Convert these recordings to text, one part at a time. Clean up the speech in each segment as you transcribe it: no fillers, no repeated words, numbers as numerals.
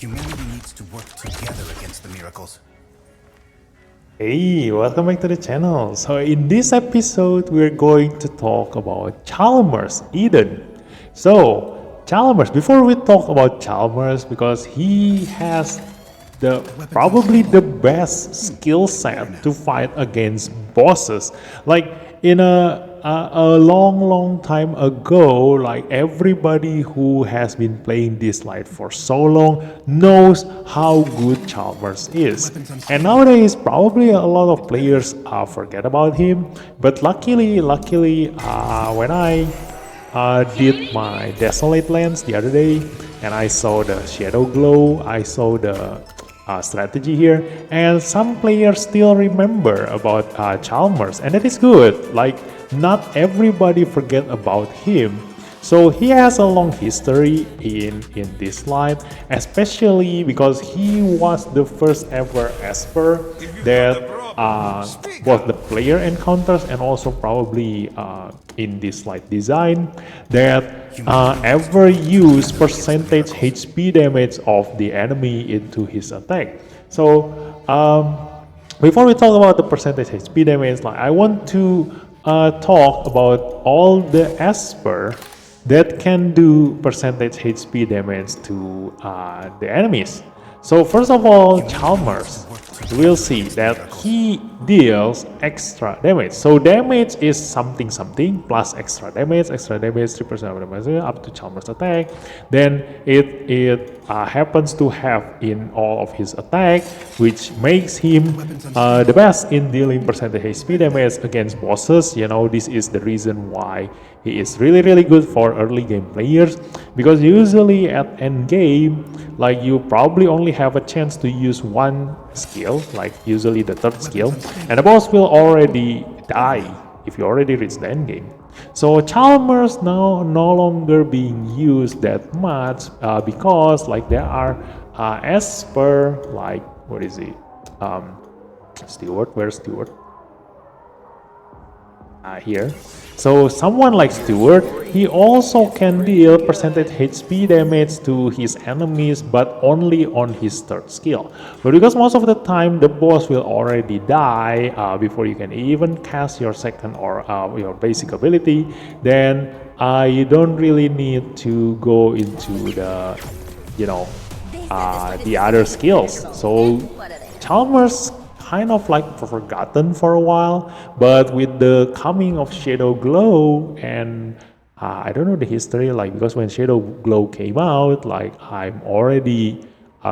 Humanity needs to work together against the miracles. Hey, welcome back to the channel. So in this episode, we're going to talk about Chalmers Eden. So Chalmers, before we talk about Chalmers, because he has probably the best skill set to fight against bosses. Like in a long time ago, like everybody who has been playing Dislyte for so long knows how good Chalmers is. And nowadays, probably a lot of players forget about him. But luckily, when I did my Dislyte lens the other day, and I saw the shadow glow, I saw the strategy here, and some players still remember about Chalmers, and that is good. Like, not everybody forget about him. So he has a long history in Dislyte, especially because he was the first ever Esper that both the player encounters and also probably in Dislyte design that ever use percentage HP damage of the enemy into his attack. So before we talk about the percentage HP damage, like I want to talk about all the Esper that can do percentage HP damage to the enemies. So first of all, Chalmers, we'll see that he deals extra damage. So damage is something plus extra damage 3% of damage up to Chalmers attack. Then it happens to have in all of his attack, which makes him the best in dealing percentage HP damage against bosses. You know, this is the reason why he is really good for early game players, because usually at end game, like you probably only have a chance to use one skill, like usually the third skill, and the boss will already die if you already reach the end game. So Chalmers now no longer being used that much because like there are Esper, like what is it? Stewart, where's Stewart? Here. So someone like Stewart, he also can deal percentage HP damage to his enemies, but only on his third skill. But because most of the time the boss will already die before you can even cast your second or your basic ability, then you don't really need to go into the, you know, the other skills. So Chalmers kind of like forgotten for a while, but with the coming of Shadow Glow and I don't know the history, like because when Shadow Glow came out, like I'm already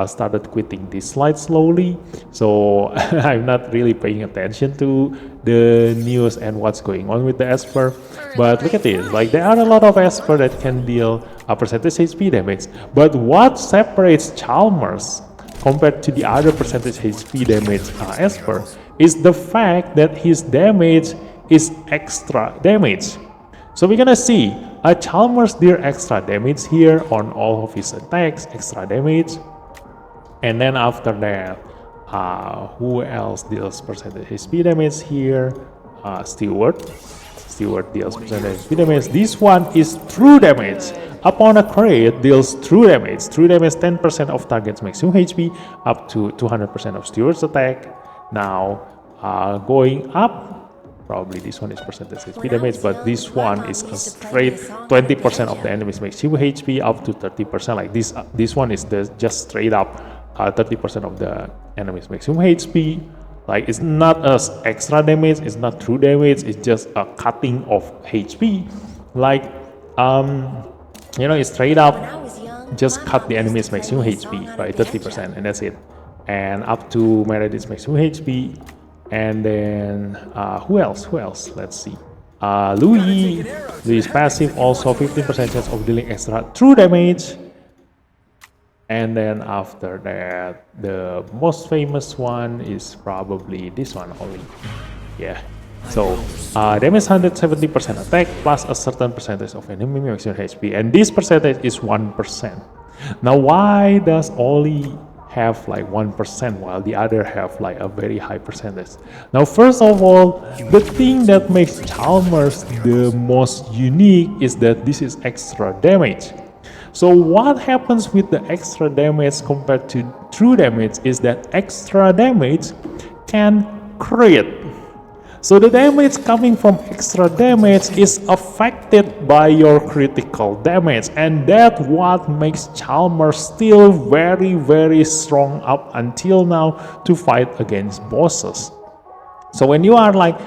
started quitting Dislyte slowly, so I'm not really paying attention to the news and what's going on with the Esper. But look at this, like there are a lot of Esper that can deal a percentage HP damage, but what separates Chalmers compared to the other percentage HP damage Esper is the fact that his damage is extra damage. So we're gonna see Chalmers deal extra damage here on all of his attacks, extra damage. And then after that, who else deals percentage HP damage here? Stewart deals percentage HP damage. This one is true damage. Upon a crit, deals true damage. True damage 10% of target's maximum HP up to 200% of Stewart's attack. Now, going up, probably this one is percentage HP damage, but this one is a straight 20% of the enemy's maximum HP up to 30%. Like this one is just straight up 30% of the enemy's maximum HP. Like it's not as extra damage, it's not true damage, it's just a cutting of HP. Like you know, it's straight up just cut the enemy's maximum HP by 30%, and that's it. And up to Meredith's maximum HP. And then who else? Let's see. Louis passive also 15% chance of dealing extra true damage. And then after that, the most famous one is probably this one only. Yeah. So damage 170% attack plus a certain percentage of enemy maximum HP, and this percentage is 1%. Now why does Oli have like 1% while the other have like a very high percentage? Now first of all, the thing that makes Chalmers the most unique is that this is extra damage. So what happens with the extra damage compared to true damage is that extra damage can crit. So the damage coming from extra damage is affected by your critical damage, and that's what makes Chalmers still very strong up until now to fight against bosses. So when you are like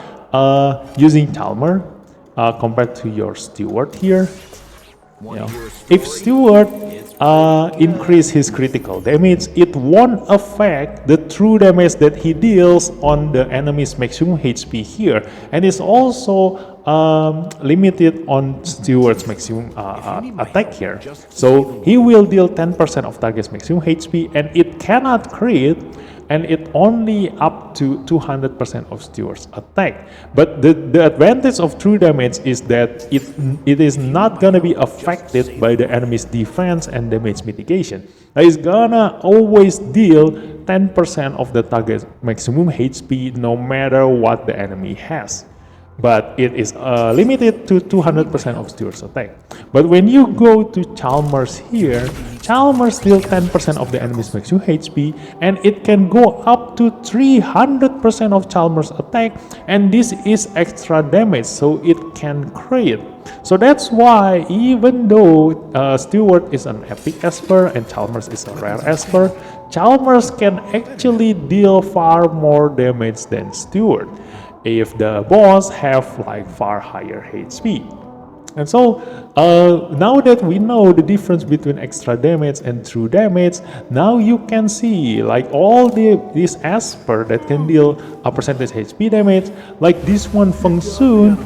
using Chalmers compared to your Steward here, if Steward increase his critical damage, it won't affect the true damage that he deals on the enemy's maximum HP here, and it's also limited on Steward's maximum attack here. So he will deal 10% of target's maximum HP, and it cannot crit, and it only up to 200% of Steward's attack. But the advantage of true damage is that it is not gonna be affected by the enemy's defense and damage mitigation. It's gonna always deal 10% of the target's maximum HP no matter what the enemy has. But it is limited to 200% of Steward's attack. But when you go to Chalmers here, Chalmers deals 10% of the enemy's maximum HP, and it can go up to 300% of Chalmers attack, and this is extra damage, so it can crit. So that's why even though Steward is an epic Esper and Chalmers is a rare Esper, Chalmers can actually deal far more damage than Steward if the boss have like far higher HP. And so now that we know the difference between extra damage and true damage, now you can see like all these Esper that can deal a percentage HP damage, like this one Feng Sun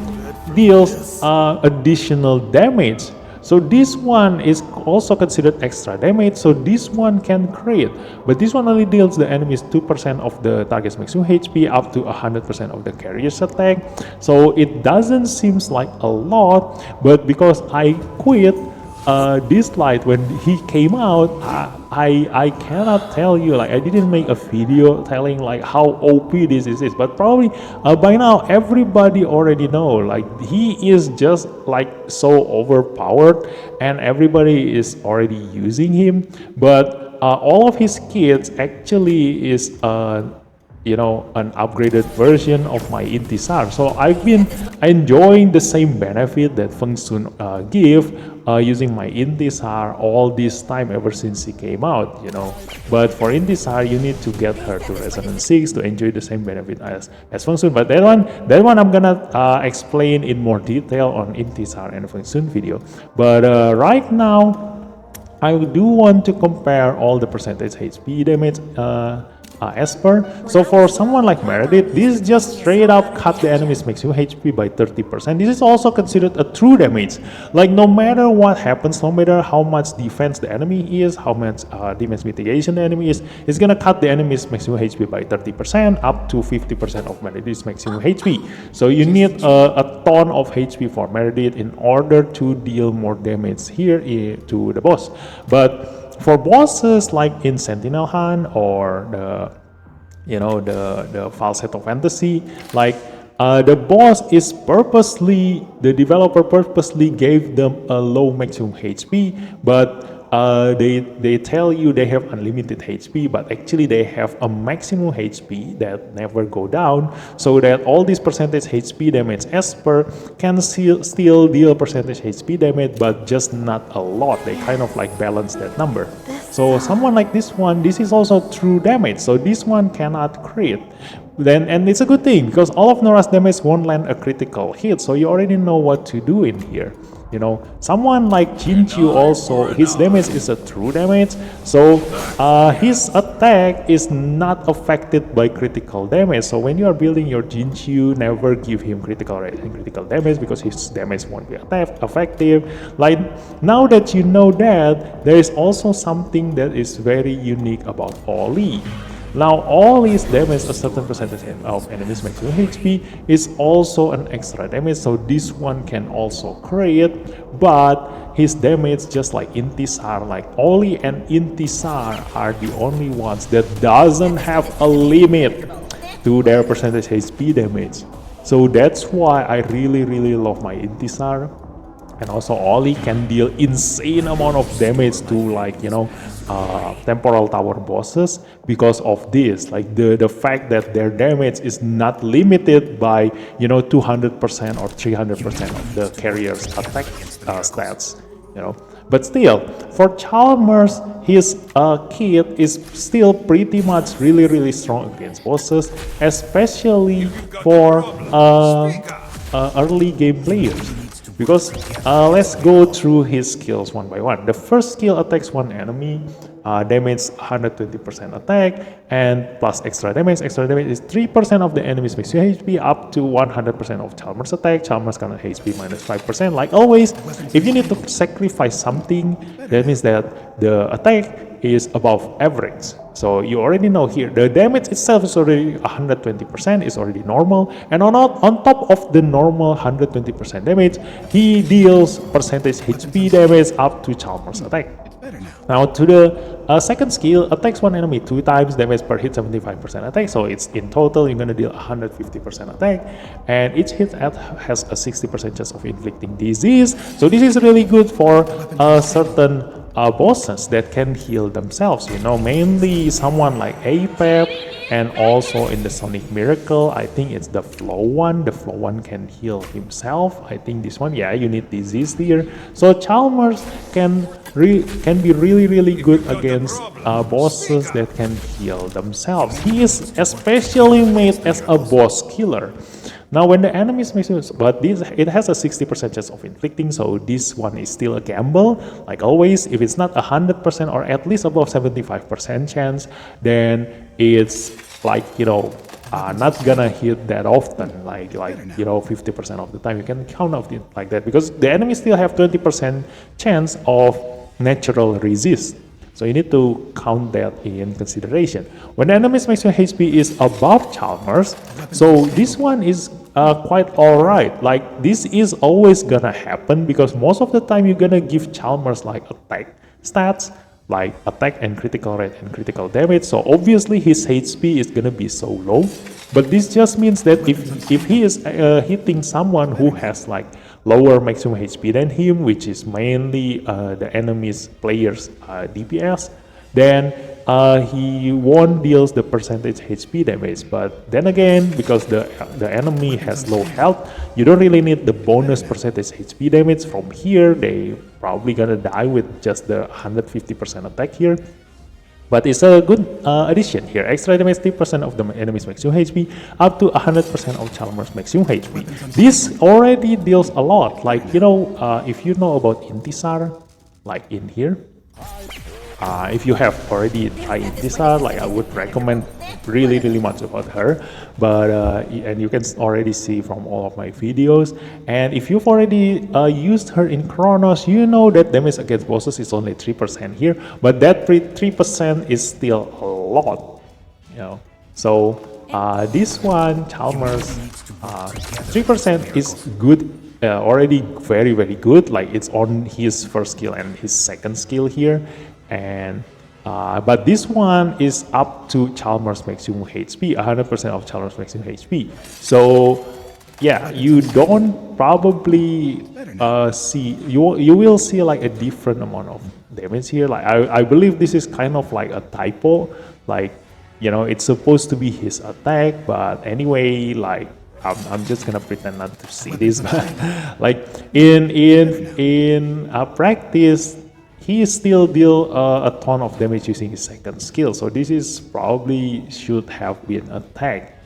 deals additional damage. So this one is also considered extra damage, so this one can crit, but this one only deals the enemies 2% of the target's maximum HP up to 100% of the carrier's attack. So it doesn't seem like a lot, but because I quit Dislyte when he came out, I cannot tell you, like I didn't make a video telling like how OP this is, but probably by now everybody already know like he is just like so overpowered and everybody is already using him. But all of his kits actually is an upgraded version of my Intisar. So I've been enjoying the same benefit that Feng Sun give using my Intisar all this time ever since he came out, But for Intisar, you need to get her to Resonance 6 to enjoy the same benefit as Feng Sun. But that one I'm gonna explain in more detail on Intisar and Feng Sun video. But right now, I do want to compare all the percentage HP damage Esper. So for someone like Meredith, this just straight up cut the enemy's maximum HP by 30%. This is also considered a true damage. Like no matter what happens, no matter how much defense the enemy is, how much damage mitigation the enemy is, it's gonna cut the enemy's maximum HP by 30% up to 50% of Meredith's maximum HP. So you need a ton of HP for Meredith in order to deal more damage here to the boss. But for bosses like in Sentinel Hunt or the Falsetto Fantasy, like the boss is the developer purposely gave them a low maximum HP, but they tell you they have unlimited HP, but actually they have a maximum HP that never go down, so that all these percentage HP damage Esper can still deal percentage HP damage, but just not a lot. They kind of like balance that number. So someone like this one, this is also true damage, so this one cannot crit. And it's a good thing because all of Nora's damage won't land a critical hit, so you already know what to do in here. Someone like Jinchu also, his damage is a true damage, so his attack is not affected by critical damage. So when you are building your Jinchu, never give him critical damage because his damage won't be effective. Like now that you know that, there is also something that is very unique about Oli. Now all his damage, a certain percentage of enemy's maximum HP, is also an extra damage, so this one can also crit, but his damage, just like Intisar, like Oli and Intisar are the only ones that doesn't have a limit to their percentage HP damage. So that's why I really love my Intisar. And also Oli can deal insane amount of damage to like temporal tower bosses because of this, like the fact that their damage is not limited by 200% or 300% of the carrier's attack stats, but still for Chalmers, his kit is still pretty much really strong against bosses, especially for early game players. Because let's go through his skills one by one. The first skill attacks one enemy, damage 120% attack, and plus extra damage. Extra damage is 3% of the enemy's maximum HP up to 100% of Chalmers attack. Chalmers current HP minus 5%. Like always, if you need to sacrifice something, that means that the attack is above average. So you already know here, the damage itself is already 120%, is already normal. And on top of the normal 120% damage, he deals percentage HP damage up to Chalmers attack. Now to the second skill, attacks one enemy 2 times, damage per hit 75% attack. So it's in total, you're gonna deal 150% attack. And each hit has a 60% chance of inflicting disease. So this is really good for certain bosses that can heal themselves, mainly someone like Apep, and also in the Sonic Miracle, I think it's the Flow one. The Flow one can heal himself. I think this one, yeah, you need disease here. So Chalmers can be really good against bosses that can heal themselves. He is especially made as a boss killer. Now when the enemy is maximum, but it has a 60% chance of inflicting, so this one is still a gamble. Like always, if it's not 100% or at least above 75% chance, then it's like not gonna hit that often, like 50% of the time. You can count out it like that because the enemy still have 20% chance of natural resist. So you need to count that in consideration. When the enemy's maximum HP is above Chalmers, so this one is quite alright. Like this is always gonna happen because most of the time you're gonna give Chalmers like attack stats, like attack and critical rate and critical damage. So obviously his HP is gonna be so low. But this just means that if he is hitting someone who has like lower maximum HP than him, which is mainly the enemy's player's DPS, then he won't deal the percentage HP damage. But then again, because the enemy has low health, you don't really need the bonus percentage HP damage from here. They probably gonna die with just the 150% attack here. But it's a good addition here. Extra damage 3% of the enemy's maximum HP up to 100% of Chalmers maximum HP. This already deals a lot. Like, if you know about Intisar, like in here, if you have already tried Dislyte, like I would recommend really much about her. But and you can already see from all of my videos. And if you've already used her in Chronos, you know that damage against bosses is only 3% here, but that 3% is still a lot, So this one, Chalmers, 3% is good. Already very good. Like it's on his first skill and his second skill here. And but this one is up to Chalmers maximum HP, 100% of Chalmers maximum HP. So yeah, you don't probably see, you will see like a different amount of damage here. Like I believe this is kind of like a typo, like it's supposed to be his attack, but anyway, like I'm just gonna pretend not to see this. Like in practice, he still deal a ton of damage using his second skill. So this is probably should have been attack.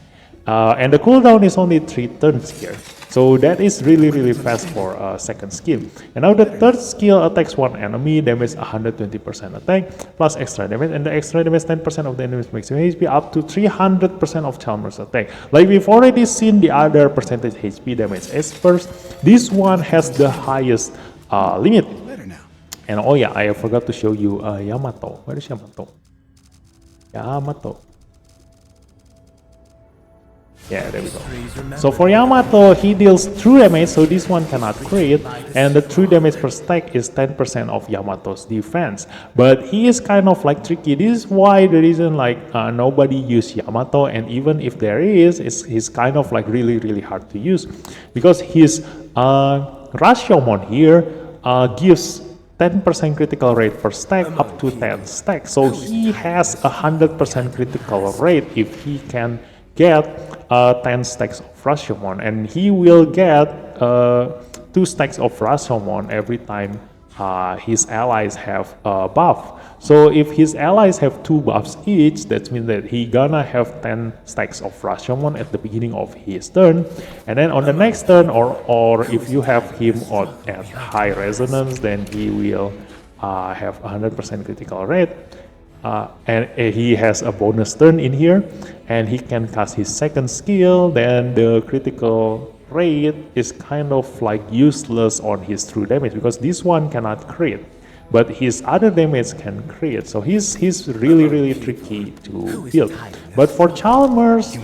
And the cooldown is only 3 turns here. So that is really fast for second skill. And now the third skill attacks one enemy, damage 120% attack, plus extra damage. And the extra damage 10% of the enemy's maximum HP up to 300% of Chalmers attack. Like we've already seen the other percentage HP damage experts. This one has the highest limit. And oh yeah, I forgot to show you Yamato. Where is Yamato? Yamato. Yeah, there we go. So for Yamato, he deals true damage, so this one cannot crit, and the true damage per stack is 10% of Yamato's defense. But he is kind of like tricky. This is why the reason like nobody use Yamato, and even if there is, he's kind of like really hard to use because his Rashomon here gives 10% critical rate per stack up to 10 stacks. So he has 100% critical rate if he can get 10 stacks of Rashomon, and he will get 2 stacks of Rashomon every time his allies have a buff. So if his allies have 2 buffs each, that means that he gonna have 10 stacks of Rashomon at the beginning of his turn, and then on the next turn, or if you have him at high resonance, then he will have 100% critical rate. And he has a bonus turn in here, and he can cast his second skill. Then the critical rate is kind of like useless on his true damage because this one cannot crit, but his other damage can crit. So he's really tricky to build. But for Chalmers,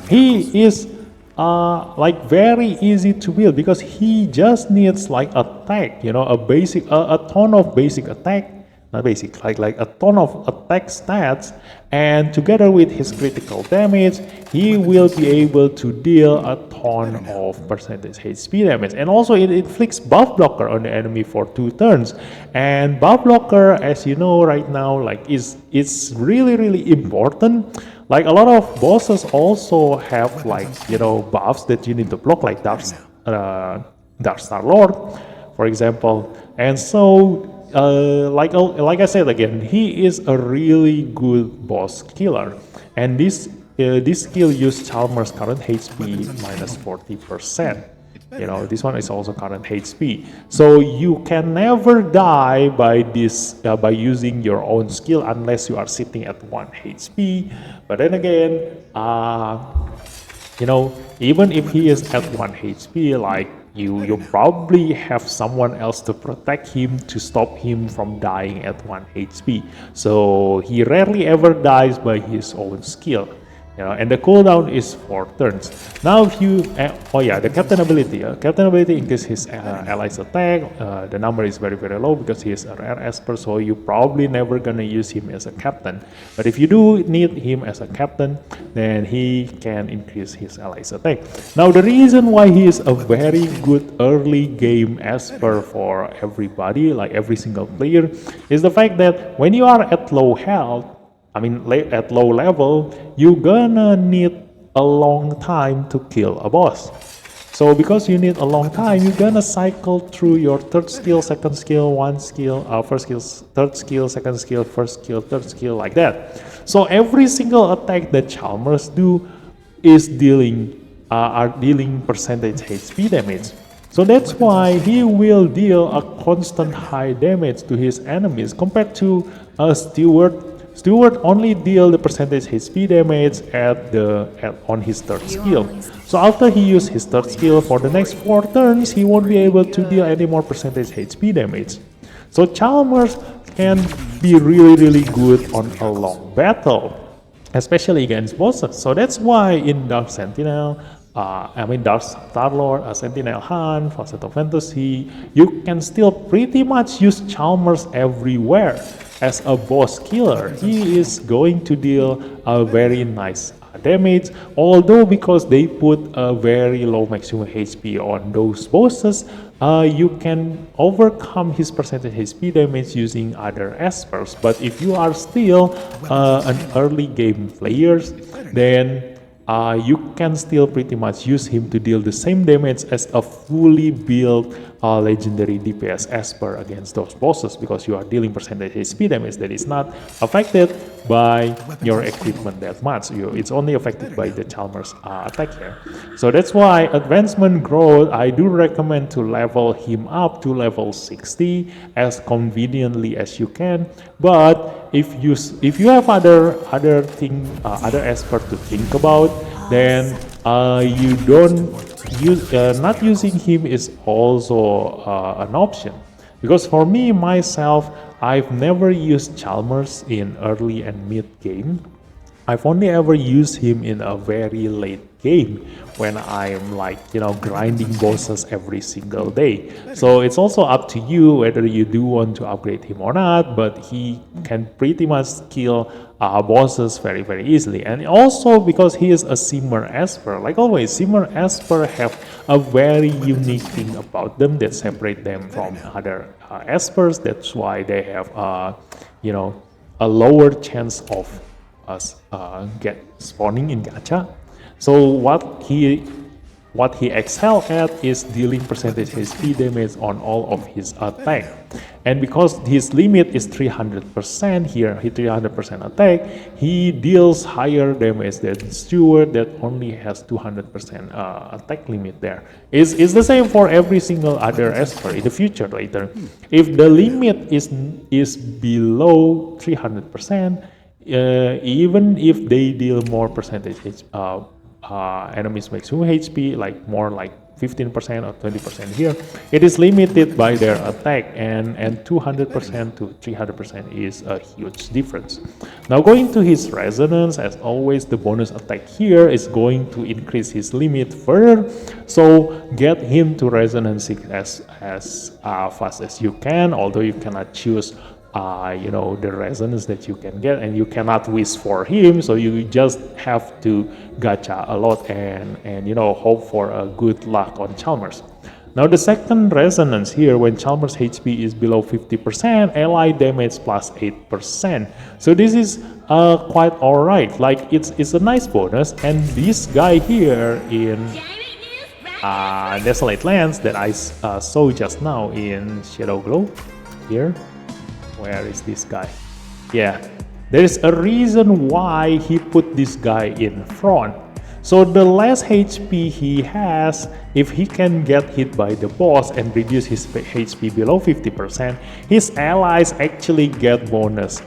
he is like very easy to build because he just needs like attack, you know, a ton of basic attack. Not basic, like a ton of attack stats, and together with his critical damage, he will be able to deal a ton of percentage HP damage. And also it inflicts buff blocker on the enemy for 2 turns. And buff blocker, as you know right now, like it's really important. Like a lot of bosses also have like, you know, buffs that you need to block, like Dark Star Lord, for example. And so like I said again, he is a really good boss killer, and this skill uses Chalmers current HP minus 40%. You know, this one is also current HP, so you can never die by this by using your own skill unless you are sitting at 1 HP. But then again, you know, even if he is at 1 HP, like you probably have someone else to protect him to stop him from dying at 1 HP. So he rarely ever dies by his own skill. You know, and the cooldown is 4 turns. Now if you, oh yeah, the captain ability. Captain ability increases his allies attack. The number is very low because he is a rare esper, so you probably never gonna use him as a captain. But if you do need him as a captain, then he can increase his allies attack. Now the reason why he is a very good early game esper for everybody, like every single player, is the fact that when you are at low health, I mean, at low level, you're gonna need a long time to kill a boss. So because you need a long time, you're gonna cycle through your third skill, second skill, first skill, third skill, second skill, first skill, third skill, like that. So every single attack that Chalmers do is are dealing percentage HP damage. So that's why he will deal a constant high damage to his enemies compared to Steward. Steward only deal the percentage HP damage on his third skill. So after he uses his third skill for the next 4 turns, he won't be able to deal any more percentage HP damage. So Chalmers can be really good on a long battle, especially against bosses. So that's why in Dark Sentinel, Dark Star-Lord, Sentinel Hunt, Facet of Fantasy, you can still pretty much use Chalmers everywhere. As a boss killer, he is going to deal a very nice damage, although because they put a very low maximum HP on those bosses, you can overcome his percentage HP damage using other espers. But if you are still an early game player, then you can still pretty much use him to deal the same damage as a fully built legendary DPS esper against those bosses, because you are dealing percentage HP damage that is not affected by your equipment that much. It's only affected by the Chalmers attack here. So that's why advancement growth, I do recommend to level him up to level 60 as conveniently as you can. But if you have other esper to think about, then you don't use not using him is also an option. Because for me myself, I've never used Chalmers in early and mid game. I've only ever used him in a very late game when I'm grinding bosses every single day. So it's also up to you whether you do want to upgrade him or not, but he can pretty much kill bosses very easily. And also because he is a Shimmer Esper, like always, Shimmer Esper have a very unique thing about them that separate them from other Espers. That's why they have you know, a lower chance of us get spawning in gacha. So what he excel at is dealing percentage HP damage on all of his attack. And because his limit is 300% here, he 300% attack, he deals higher damage than Steward that only has 200% attack limit there. It's the same for every single other Esper in the future later. If the limit is below 300%, even if they deal more percentage enemies maximum HP, like more like 15% or 20% here, it is limited by their attack, and 200% to 300% is a huge difference. Now going to his resonance, as always, the bonus attack here is going to increase his limit further, so get him to resonance 6 as fast as you can, although you cannot choose you know, the resonance that you can get, and you cannot wish for him, so you just have to gacha a lot and you know, hope for a good luck on Chalmers. Now the second resonance here, when Chalmers HP is below 50%, ally damage plus 8%. So this is quite alright, like it's a nice bonus. And this guy here in Dislyte Lands that I saw just now in Shadow Glow here. Where is this guy? Yeah, there is a reason why he put this guy in front. So the less HP he has, if he can get hit by the boss and reduce his HP below 50%, his allies actually get bonus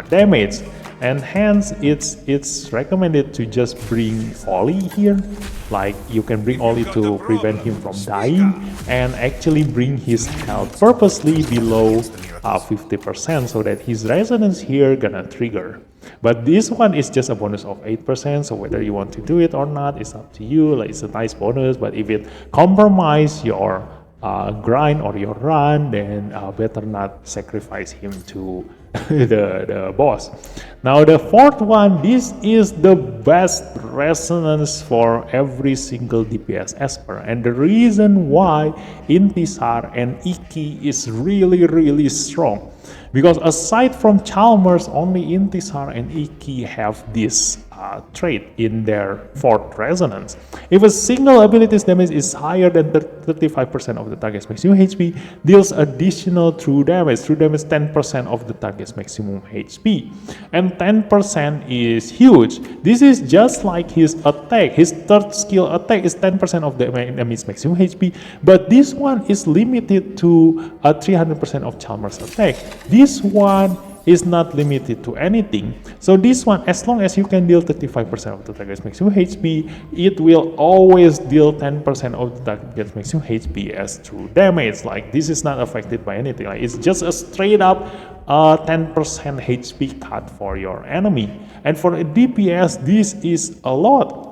damage. And hence it's recommended to just bring Ollie here. Like you can bring Ollie to prevent him from dying, and actually bring his health purposely below 50% so that his resonance here gonna trigger. But this one is just a bonus of 8%, so whether you want to do it or not is up to you. Like, it's a nice bonus, but if it compromise your grind or your run, then better not sacrifice him to the boss. Now the fourth one, this is the best resonance for every single DPS Esper, and the reason why Intisar and Iki is really strong, because aside from Chalmers, only Intisar and Iki have this trait in their fourth resonance. If a single ability's damage is higher than 35% of the target's maximum HP, deals additional true damage 10% of the target's maximum HP. And 10% is huge. This is just like his attack. His third skill attack is 10% of the enemy's maximum HP, but this one is limited to 300% of Chalmers attack. This one is not limited to anything. So this one, as long as you can deal 35% of the target's maximum HP, it will always deal 10% of the target's maximum HP as true damage. Like, this is not affected by anything. Like, it's just a straight up 10% HP cut for your enemy. And for a DPS, this is a lot.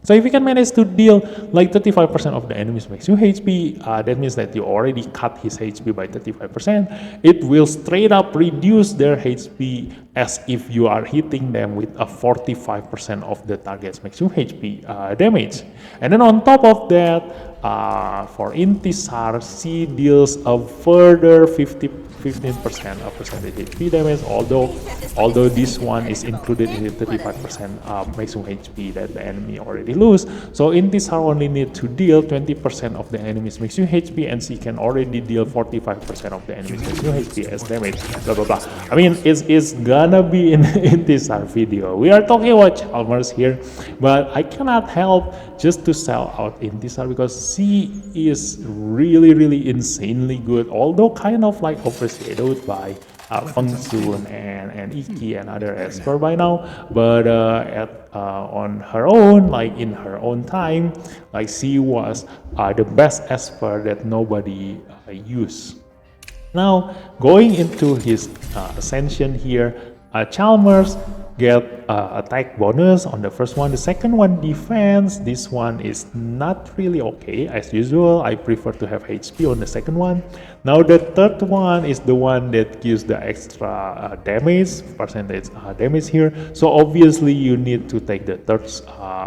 So if you can manage to deal like 35% of the enemy's maximum HP, that means that you already cut his HP by 35%. It will straight up reduce their HP as if you are hitting them with a 45% of the target's maximum HP damage. And then on top of that, for Intisar, she deals a further 15% of percentage HP damage, although this one is included in the 35% maximum HP that the enemy already lose. So Intisar only need to deal 20% of the enemy's maximum HP, and she can already deal 45% of the enemy's maximum HP as damage. Blah blah blah. I mean, it's gonna be in Intisar video. We are talking about Chalmers here, but I cannot help just to sell out Intisar because she is really insanely good, although kind of like overshadowed by Feng Sun and Iki and other Esper by now, but on her own, like in her own time, like she was the best Esper that nobody used. Now going into his ascension here, Chalmers get attack bonus on the first one. The second one, defense. This one is not really okay. As usual, I prefer to have HP on the second one. Now the third one is the one that gives the extra damage, percentage damage here. So obviously you need to take the third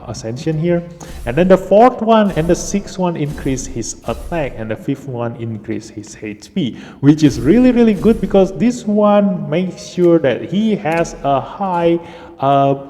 ascension here. And then the fourth one and the sixth one increase his attack, and the fifth one increase his HP, which is really, really good because this one makes sure that he has a high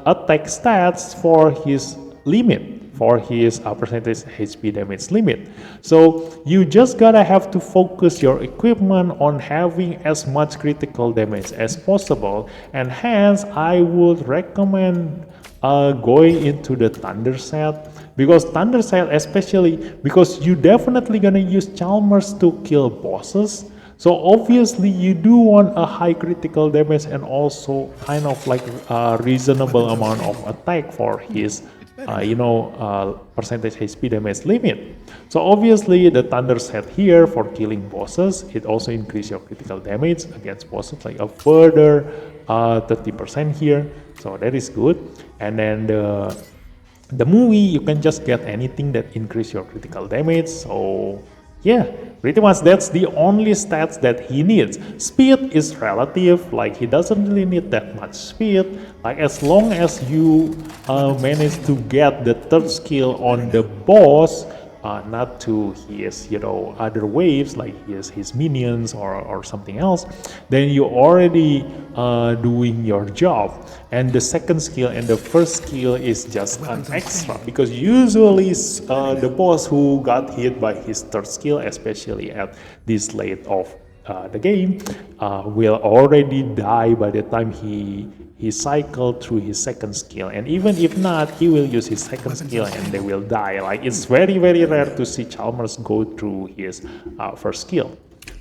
attack stats for his limit, for his percentage HP damage limit. So you just gotta have to focus your equipment on having as much critical damage as possible, and hence I would recommend going into the Thunder set, because Thunder set, especially because you definitely gonna use Chalmers to kill bosses. So obviously you do want a high critical damage and also kind of like a reasonable amount of attack for his percentage HP damage limit. So obviously the Thunder set here for killing bosses, it also increases your critical damage against bosses like a further 30% here. So that is good. And then the movie, you can just get anything that increase your critical damage. So yeah, pretty much that's the only stats that he needs. Speed is relative, like he doesn't really need that much speed. Like as long as you manage to get the third skill on the boss, not to his other waves like his minions or something else, then you're already doing your job. And the second skill and the first skill is just an extra, because usually the boss who got hit by his third skill, especially at this late of the game, will already die by the time he cycled through his second skill. And even if not, he will use his second skill and they will die. Like it's very, very rare to see Chalmers go through his first skill.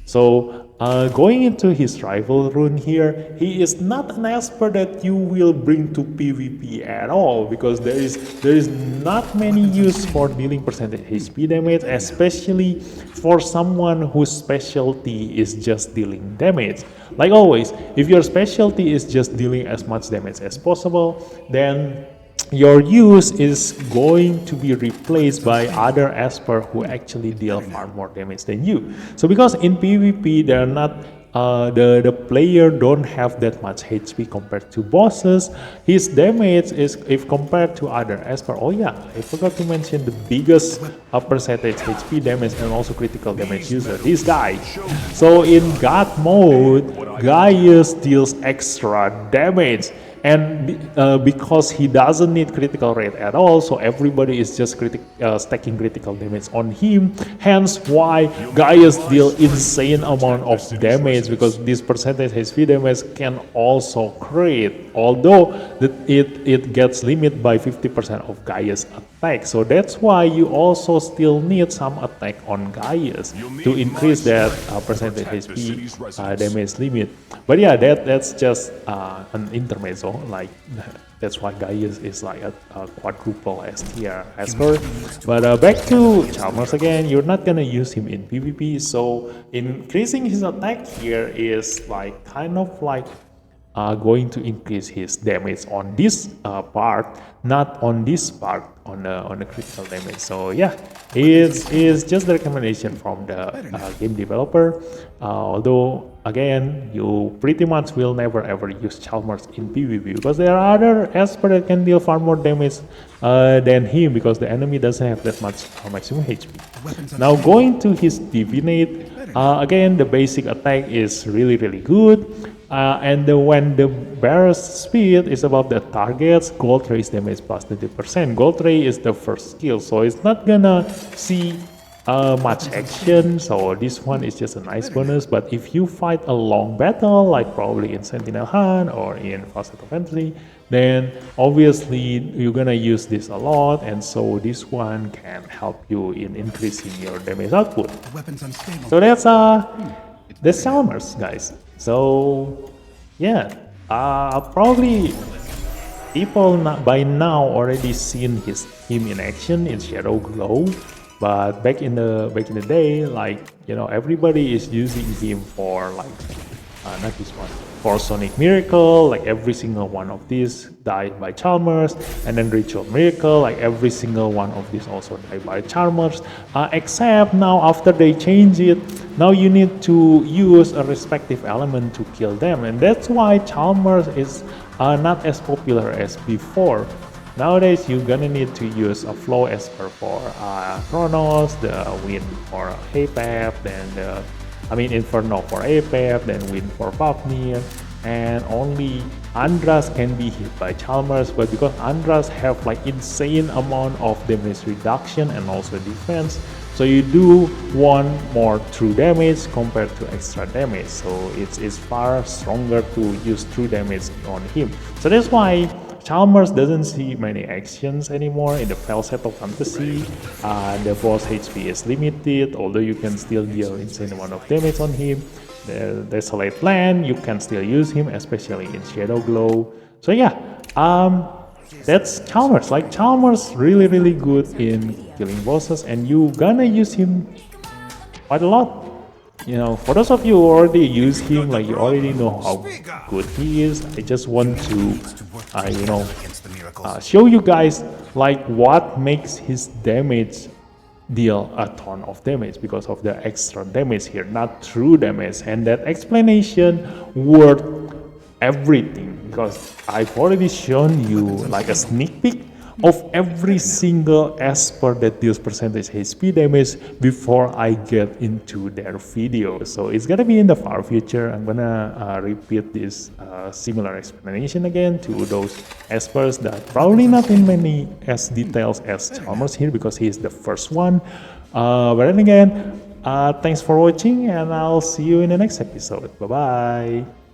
So going into his rival rune here, he is not an esper that you will bring to PvP at all, because there is not many use for dealing percentage HP damage, especially for someone whose specialty is just dealing damage. Like always, if your specialty is just dealing as much damage as possible, then your use is going to be replaced by other esper who actually deal far more damage than you. So because in PvP they're not the player don't have that much HP compared to bosses, his damage is, if compared to other esper, oh yeah, I forgot to mention the biggest percentage HP damage and also critical damage user, this guy. So in God mode, Gaius deals extra damage. And because he doesn't need critical rate at all, so everybody is just stacking critical damage on him. Hence why Gaius deal insane amount of damage, because this percentage HP damage can also crit, although it gets limited by 50% of Gaius attack. So that's why you also still need some attack on Gaius to increase that percentage HP damage limit. But yeah, that's just an intermezzo. Like that's why Gaius is like a quadruple S tier esper. But back to Chalmers again, you're not gonna use him in PvP, so increasing his attack here is like kind of like going to increase his damage on this part, not on this part, on the critical damage. So yeah, it's just the recommendation from the game developer. Although again, you pretty much will never ever use Chalmers in PvP, because there are other esper that can deal far more damage than him, because the enemy doesn't have that much maximum HP. Now going to his Divinate, again the basic attack is really, really good. And when the burst speed is above the target's gold ray damage plus 20%. Gold ray is the first skill, so it's not gonna see much action, so this one is just a nice bonus. But if you fight a long battle, like probably in Sentinel Hunt or in Facet of Fantasy, then obviously you're gonna use this a lot, and so this one can help you in increasing your damage output. So that's Chalmers, guys. So yeah, probably people by now already seen him in action in Shadow Glow, but back in the day, like everybody is using him for like not this one. For Sonic Miracle, like every single one of these died by Chalmers, and then Ritual Miracle, like every single one of these also died by Chalmers. Except now after they change it, now you need to use a respective element to kill them, and that's why Chalmers is not as popular as before. Nowadays, you're gonna need to use a flow esper for Chronos, the wind for Apep, then Inferno for Apep, then wind for Fafnir, and only Andras can be hit by Chalmers, but because Andras have like insane amount of damage reduction and also defense, so you do want more true damage compared to extra damage, so it's far stronger to use true damage on him. So that's why Chalmers doesn't see many actions anymore in the Falsetto Fantasy. The boss HP is limited, although you can still deal insane amount of damage on him. The Dislyte Land, you can still use him, especially in Shadow Glow. So yeah, that's Chalmers. Like Chalmers really good in killing bosses, and you gonna use him quite a lot. You know, for those of you who already use him, like you already know how good he is. I just want to, show you guys like what makes his damage deal a ton of damage because of the extra damage here, not true damage, and that explanation worth everything because I've already shown you like a sneak peek of every single Esper that deals percentage HP damage before I get into their video. So it's gonna be in the far future. I'm gonna repeat this similar explanation again to those Espers that probably not in many as details as Chalmers here because he is the first one. But then again, thanks for watching and I'll see you in the next episode. Bye bye.